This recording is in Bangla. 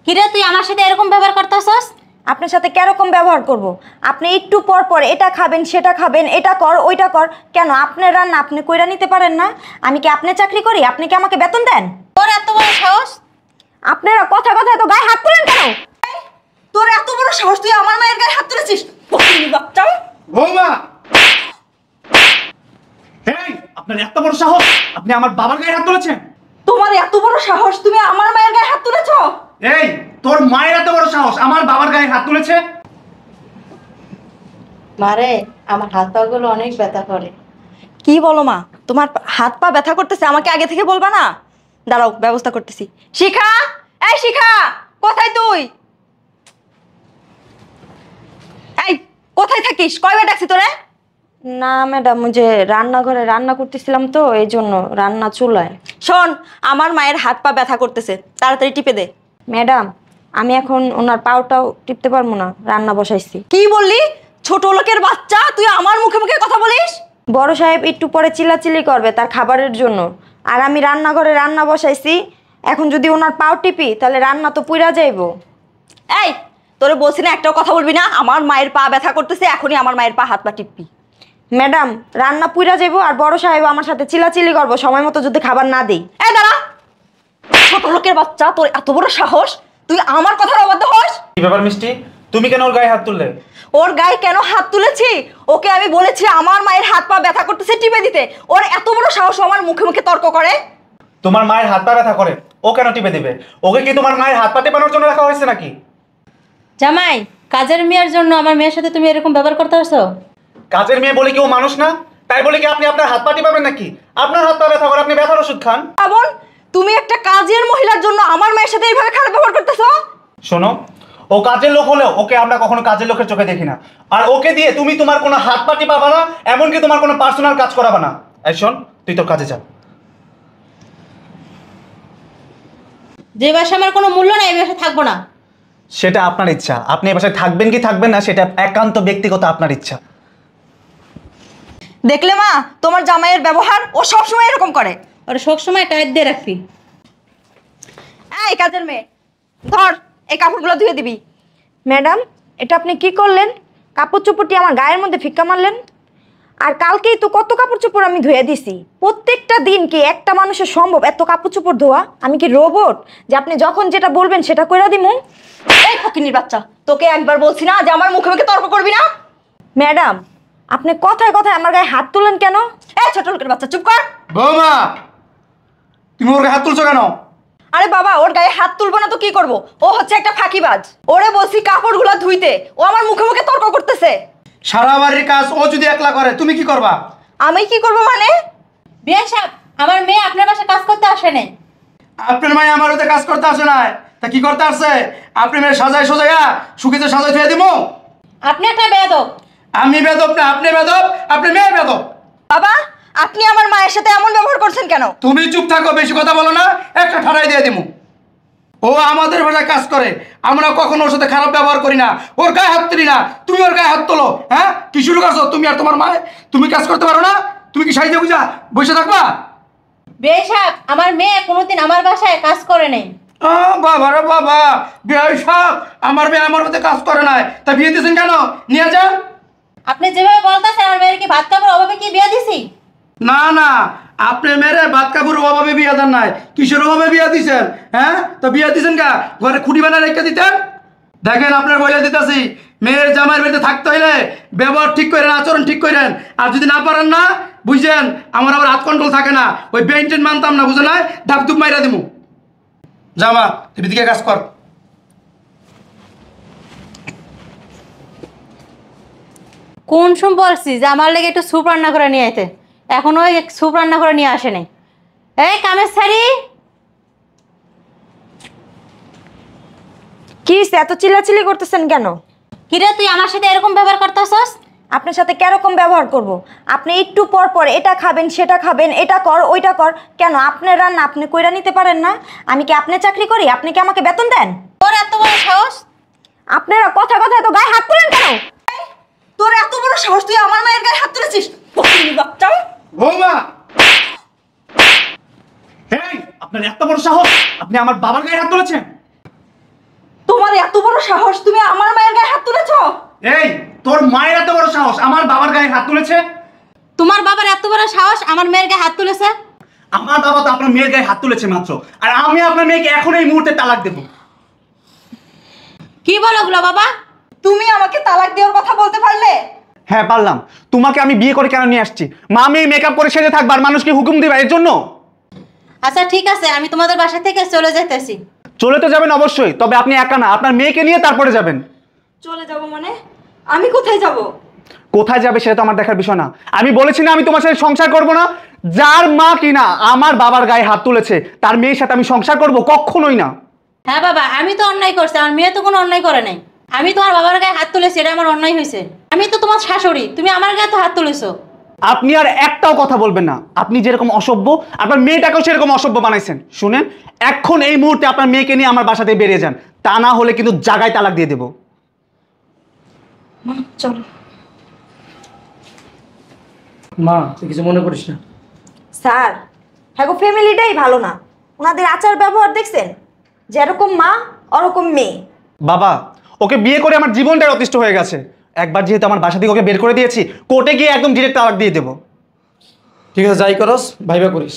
কিরে তুই আমার সাথে এরকম ব্যবহার করতেছস? আপনার সাথে কিরকম ব্যবহার করব? আপনি একটু পর পর এটা খাবেন সেটা খাবেন, এটা কর ওইটা কর। কেন আপনার রান্না আপনি কইরা নিতে পারেন না? আমি কি আপনি চাকরি করি? আপনি কি আমাকে বেতন দেন? তোর এত বড় সাহস! আপনারা কথা কথায় তো গায়ে হাত তুলেন কেন? তোর এত বড় সাহস, তুই আমার মায়ের গায়ে হাত তুলেছিস? বাচ্চা বৌমা, এই আপনার এত বড় সাহস, আপনি আমার বাবার গায়ে হাত তুলেছেন? তোমার এত বড় সাহস, তুমি আমার মায়ের গায়ে হাত তুলেছ? এই তোর মায়ের এত বড় সাহস আমার বাবার গায়ে হাত তুলেছে? মারে, আমার হাত পা গুলো অনেক ব্যথা করে। কি বলো মা? তোমার হাত পা ব্যথা করতেছে, আমাকে আগে থেকে বলবা না? দাঁড়াও, ব্যবস্থা করতেছি। শিখা, এই শিখা, কোথায় তুই? এই কোথায় থাকিস? কয়বার ডাকছি তোরে? না ম্যাডাম, ওই যে রান্নাঘরে রান্না করতেছিলাম তো, এই জন্য রান্না চুলায়। শোন, আমার মায়ের হাত পা ব্যথা করতেছে, তাড়াতাড়ি টিপে দে। ম্যাডাম, আমি এখন ওনার পাউটাও টিপতে পারবো না, রান্না বসাইছি। কি বললি? ছোট লোকের বাচ্চা, তুই আমার মুখে মুখে কথা বলিস? বড় সাহেব একটু পরে চিল্লাচিল্লি করবে তার খাবারের জন্য, আর আমি রান্নাঘরে রান্না বসাইছি। এখন যদি ওনার পাও টিপি তাহলে রান্না তো পুইরা যাইবো। এই তোরে বলছি না একটাও কথা বলবি না? আমার মায়ের পা ব্যথা করতেছে, এখনই আমার মায়ের পা হাত পা টিপবি। ম্যাডাম, রান্না পুইরা যাইবো আর বড় সাহেব আমার সাথে চিল্লাচিল্লি করবো সময় মতো যদি খাবার না দেই। এই দাঁড়া, ছোট লোকের বাচ্চা, তোর এত বড় সাহস, তুই আমার কথার অবাধ্য হস? কি ব্যাপার মিষ্টি, তুমি কেন ওর গায়ে হাত তুললে? ওর গায়ে কেন হাত তুলেছি? ওকে আমি বলেছি আমার মায়ের হাত পা ব্যথা করতেছে টিপে দিতে। ওর এত বড় সাহস আমার মুখে মুখে তর্ক করে। তোমার মায়ের হাত পা ব্যথা করে, ও কেন টিপে দিবে? ওকে কি তোমার মায়ের হাত পা টেপানোর জন্য রাখা হয়েছে নাকি? জামাই, কাজের মেয়ের জন্য আমার মেয়ের সাথে তুমি এরকম ব্যবহার করতেছো? কাজের মেয়ে বলে কি ও মানুষ না? তাই বলে কি আপনি আপনার হাত পা টিপাবেন নাকি? আপনার হাত পা ব্যথা করে, আপনি ব্যথার ওষুধ খান। বোন, তুমি একটা কাজের মহিলার জন্য আমার মায়ের সাথে এইভাবে খারাপ ব্যবহার করতেছো? শোনো, ও কাজের লোক হলেও ওকে আমরা কখনো কাজের লোকের চোখে দেখি না। আর ওকে দিয়ে তুমি তোমার কোনো হাত পা টিপাবা না, এমনকি তোমার কোনো পার্সোনাল কাজ করাবা না। এই শোন, তুই তোর কাজে যা। যে বাসায় আমার কোনো মূল্য নাই, এই বাসায় থাকবো না। সেটা আপনার ইচ্ছা, আপনি এ বাসায় থাকবেন কি থাকবেন না সেটা একান্ত ব্যক্তিগত আপনার ইচ্ছা। দেখলে মা, তোমার জামাইয়ের ব্যবহার, ও সবসময় এরকম করে। ওরা সবসময় টাইট দিয়ে রাখবি। এই কাজের মেয়ে, ধর এই কাপড়গুলো ধুয়ে দিবি। ম্যাডাম, এটা আপনি কি করলেন? কাপড় চোপড়টি আমার গায়ের মধ্যে ফিক্কা মারলেন। আর কালকেই তো কত কাপড় চোপড় আমি ধুয়ে দিছি। প্রত্যেকটা দিন কি একটা মানুষের সম্ভব এত কাপড় চোপড় ধোয়া? আমি কি রোবট যে আপনি যখন যেটা বলবেন সেটা কইরা দিমু? এই ফকিনীর বাচ্চা, তোকে একবার বলছি না যে আমার মুখে মুখে তর্ক করবি না? ম্যাডাম, আপনি কথায় কথায় আমার গায়ে হাত তুলেন কেন? এই ছোট লোকের বাচ্চা, চুপ কর। বৌমা, তুমি ওর গায়ে হাত তুলছো কেন? আরে বাবা, ওর গায়ে হাত তুলবো না তো কি করব? ও হচ্ছে একটা ফাঁকিবাজ। ওরে বলছি কাপড়গুলো ধুইতে, ও আমার মুখে মুখে তর্ক করতেছে। সারা বাড়ির কাজ ও যদি একলা করে তুমি কি করবা? আমি কি করব মানে? বিয়ে সাহেব, আমার মেয়ে আপনার বাসায় কাজ করতে আসে নাই। আপনার মায়ে আমার ওতে কাজ করতে আসে না, তা কি করতে আসছে? আপনি মেয়ে সাজায় সোজাইয়া সুখিতে সাজায় ধুয়ে দিব? আপনি একটা বেয়াদব। আমি বেদব না, আপনি বেদব, আপনি মেয়ে বেদব। বাবা, আপনি আমার মায়ের সাথে এমন ব্যবহার করছেন কেন? তুমি চুপ থাকো, বেশি কথা বলো না, একটা ঠাড়াই দিয়ে দিমু। ও আমাদের ভাষায় কাজ করে, আমরা কখনো ওর সাথে খারাপ ব্যবহার করি না, ওর গায়ে হাত তুলি না। তুমি ওর গায়ে হাত তোলো, হ্যাঁ? কি শুরু করছো তুমি আর তোমার মায়ে? তুমি কাজ করতে পারো না? তুমি কি সাইজে বুঝা বসে থাকবা? বিয়ে সাহেব, আমার মেয়ে কোনোদিন আমার বাসায় কাজ করে নাই। বাবা রে বাবা, বিয়ে সব আমার মেয়ে আমার মধ্যে কাজ করে নাই, তা বিয়ে দিয়েছেন কেন? নিয়ে যান। আপনি যেভাবে বলতেছেন, আমার মেয়ের কি ভাত কাপড় অভাবে কি বিয়ে দিছি? না না, আপনি মেরে ভাত কাপড় অভাবে বিয়ে দেন নাই, কিসের অভাবে বিয়ে দিছেন? হ্যাঁ, তো বিয়ে দিছেন কা? ঘরে খুঁটি বানায় রেখে দিতেন। দেখেন আপনার বলে দিতেছি, মেয়ের জামাইয়ের বাড়িতে থাকতে হইলে ব্যবহার ঠিক করেন, আচরণ ঠিক করেন। আর যদি না পারেন না, বুঝছেন, আমার আবার হাত কন্ট্রোল থাকে না, ওই বেইনটেন মানতাম না, বুঝে নাই, ডাব দুপ মাইরা দিমু। জামা তুই দিকে কাজ কর। কোন সময় বলছি যে আমার লেগে একটু স্যুপ রান্না করে নিয়ে আইতে? এখনো ওই স্যুপ রান্না করে নিয়ে আসে নাই। এই কামের শাড়ি, কি এত চিল্লাচিল্লি করতেছেন কেন? কিরে তুই আমার সাথে এরকম ব্যবহার করতেছস? আপনার সাথে কিরকম ব্যবহার করব? আপনি একটু পর পর এটা খাবেন সেটা খাবেন, এটা কর ওইটা কর। কেন আপনার রান্না আপনি কইরা নিতে পারেন না? আমি কি আপনি চাকরি করি? আপনি কি আমাকে বেতন দেন? তোর এত বড় সাহস! আপনারা কথা কথায় তো গায়ে হাত তুলেন কেন? তোর এত বড় সাহস, তুই আমার মায়ের গায়ে হাত তুলেছিস? বাচ্চা বৌমা, এই আপনার এত বড় সাহস, আপনি আমার বাবার গায়ে হাত তুলেছেন? বড় সাহস, তুমি আমার মায়ের গায়ে হাত তুলেছো? এই তোর মায়ের এত বড় সাহস আমার বাবার গায়ে হাত তুলেছে? তোমার বাবার এত বড় সাহস আমার মেয়ের গায়ে হাত তুলেছে? আমার বাবা তো আপনার মেয়ের গায়ে হাত তুলেছে মাত্র, আর আমি আপনার মেয়েকে এখন এই মুহূর্তে তালাক দেবো। কি বলো ওগুলো বাবা? তুমি আমাকে তালাক দেওয়ার কথা বলতে পারলে? হ্যাঁ পারলাম। তোমাকে আমি বিয়ে করে কেন নিয়ে আসছি? মা মেয়ে মেকআপ করে সেজে থাকবে আর মানুষকে হুকুম দিবা এর জন্য? আচ্ছা ঠিক আছে, আমি তোমাদের বাসা থেকে চলে যেতেছি। চলে তো যাবেন অবশ্যই, তবে আপনি একা না, আপনার মেয়েকে নিয়ে তারপরে যাবেন। চলে যাব মানে? আমি কোথায় যাব? কোথায় যাবে সেটা তো আমার দেখার বিষয় না। আমি বলেছি না আমি তোমার সাথে সংসার করব না। যার মা কিনা আমার বাবার গায়ে হাত তুলেছে তার মেয়ের সাথে আমি সংসার করব? কখনোই না। হ্যাঁ বাবা, আমি তো অন্যায় করছি, আমার মেয়ে তো কোনো অন্যায় করে নাই। আমি তোমার বাবার গায়ে হাত তুলেছি, এটা আমার অন্যায় হয়েছে। আমি তো তোমার শাশুড়ি, তুমি আমার গায়ে তো হাত তুলেছো। আপনি আর একটাও কথা বলবেন না। আপনি যেরকম অসভ্য আপনার মেয়েটাকেও সেরকম অসভ্য বানাইছেন। শুনেন, এখন এই মুহূর্তে আপনার মেয়েকে নিয়ে আমার বাসা থেকে বেরিয়ে যান, তা না হলে কিন্তু জায়গায় তালাক দিয়ে দেবো। চলো। মা তুই কিছু মনে করিস না। স্যার, হ্যাঁ গো, ফ্যামিলিটাই ভালো না। ওনাদের আচার ব্যবহার দেখছেন? যেরকম মা ওরকম মেয়ে। বাবা, ওকে বিয়ে করে আমার জীবনটাই অতিষ্ঠ হয়ে গেছে। একবার যেহেতু আমার বাসা থেকে ওকে বের করে দিয়েছি, কোর্টে গিয়ে একদম ডিরেক্ট তালাক দিয়ে দেবো। ঠিক আছে, যাই করস ভাইবা করিস।